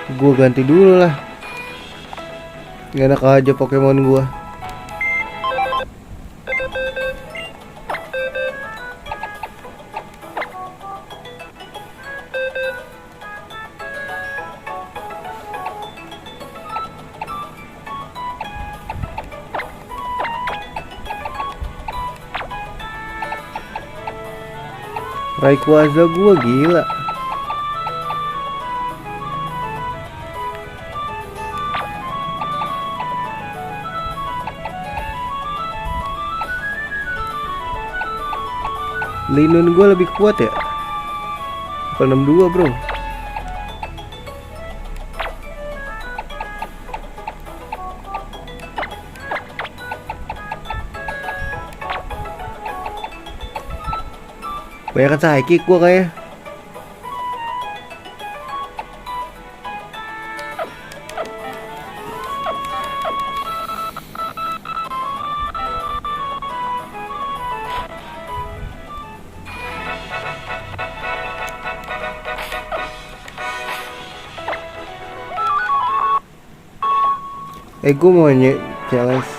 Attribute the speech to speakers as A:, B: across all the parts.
A: Gua ganti dulu lah. Gak enak aja Pokemon gua. Rayquaza gua gila. Linun gua lebih kuat ya. Level 62 bro. Banyak psychic gua kayak. Gue mau challenge.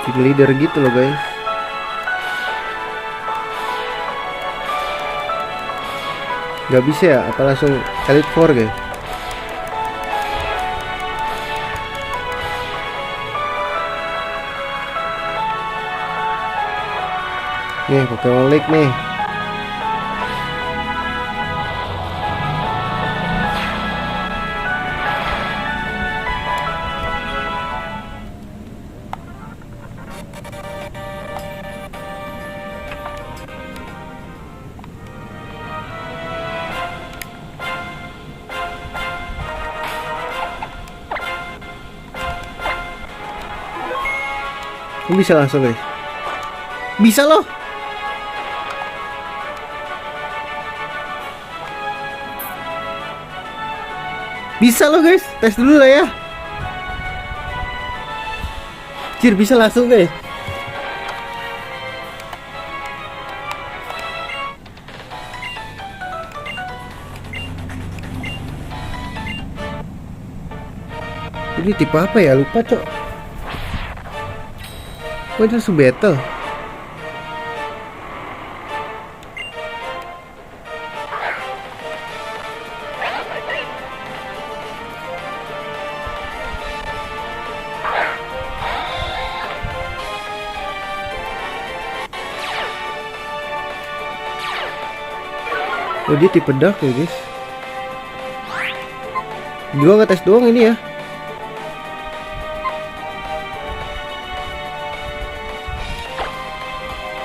A: Team leader gitu loh guys. Gak bisa ya? Apa langsung Elite Four guys? Nih Pokemon League nih. Ini bisa langsung guys. Bisa loh. Bisa loh guys. Tes dulu lah ya. Cir bisa langsung guys. Ini tipe apa ya? Lupa cok. Oh itu langsung battle. Oh dia tipe dark ya guys. Gua ngetes doang ini ya.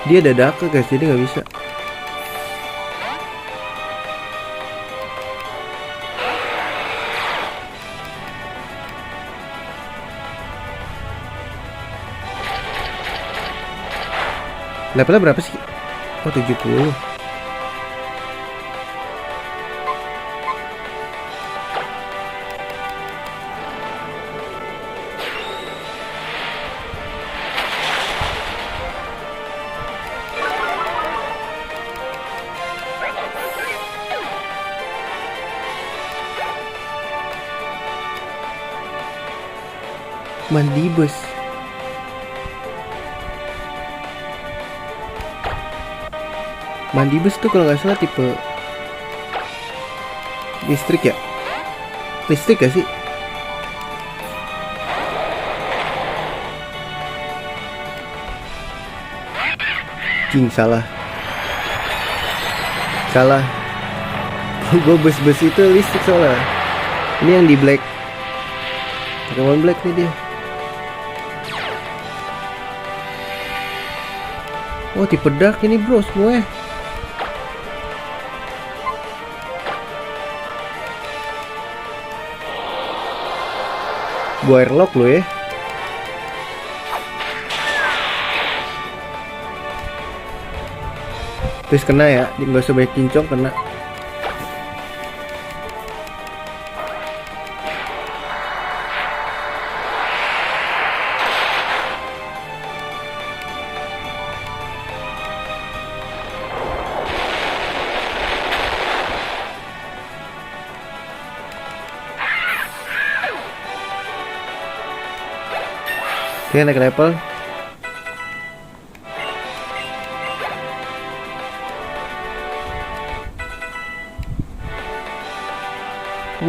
A: Dia ada dark guys, jadi nggak bisa. Levelnya berapa sih? Oh 70. Mandibus. Mandibus tuh kalau nggak salah tipe listrik ya? Listrik gak sih? Cing salah. Salah. Gue bus-bus itu listrik soalnya. Ini yang di black. Pokemon black nih dia. Oh tipe dark ini bro semua. Gua airlock lo ya. Terus kena ya, nggak usah banyak cincong kena. Oke, naik level.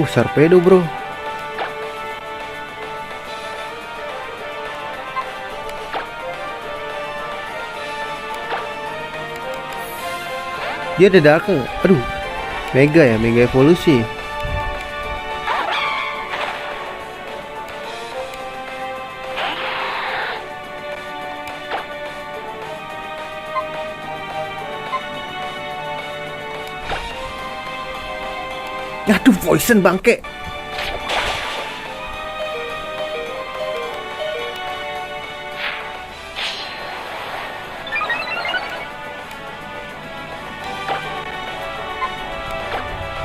A: Sarpedo bro. Dia ada dark. Aduh, mega ya, mega evolusi. Aduh, poison bangke.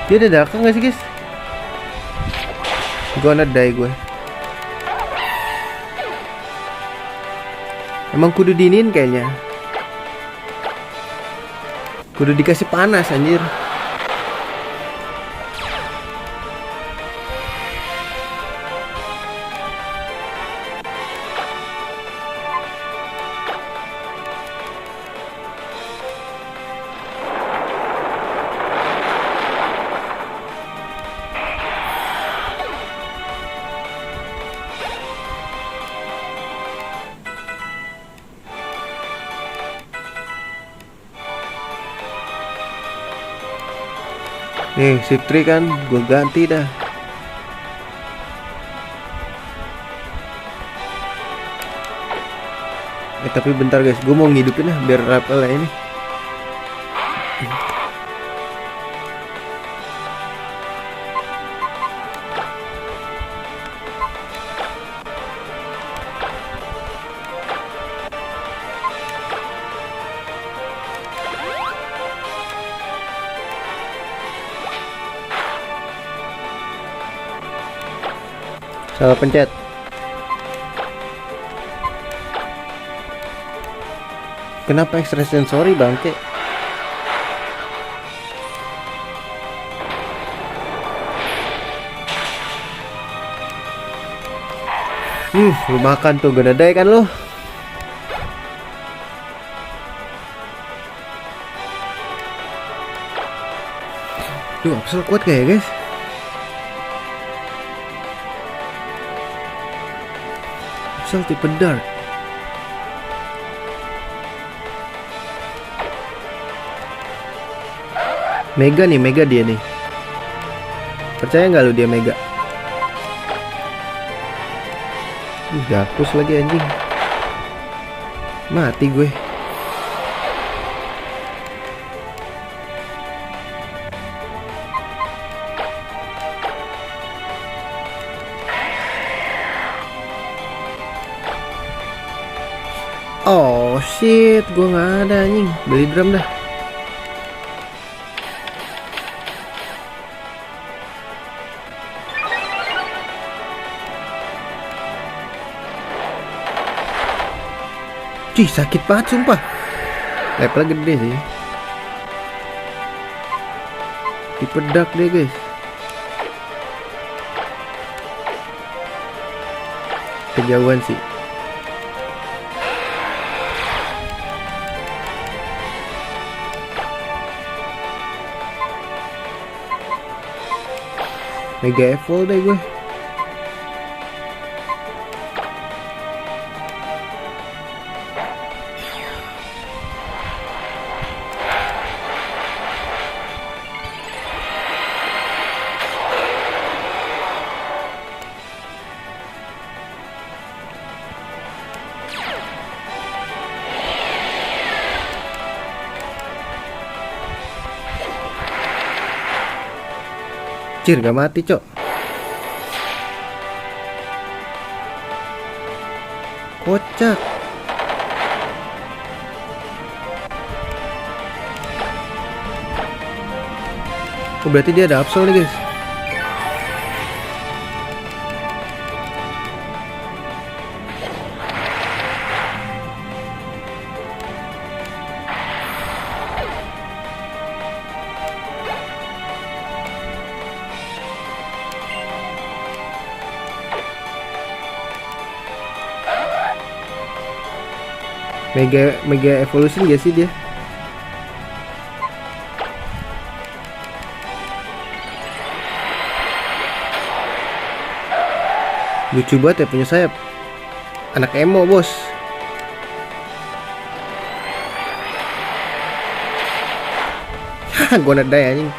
A: Dia ada dark nggak sih guys? Gonna die gue. Emang kudu dinin kayaknya. Kudu dikasih panas anjir. Nih, si Tri kan gue ganti dah. Tapi bentar guys, gue mau ngidupin lah biar rapel ini. Salah pencet. Kenapa extrasensori bangke? Lu makan tuh, gak ada kan lu? Duh, Absol kuat gak ya guys? Absol tipe dark. Mega nih, mega dia nih. Percaya nggak lu dia mega? Gapus lagi anjing. Mati gue. Oh shit, gue nggak ada anjing. Beli drum dah. Cih, sakit banget sumpah. Level gede sih. Tipe dark deh guys. Kejauhan sih. Mega evol deh gue. Cir, gak mati cok. Kocak. Oh, berarti dia ada Absol nih guys. Mega Mega Evolution gak sih dia? Lucu banget ya punya sayap. Anak emo bos. Haha, gua nadai anjing.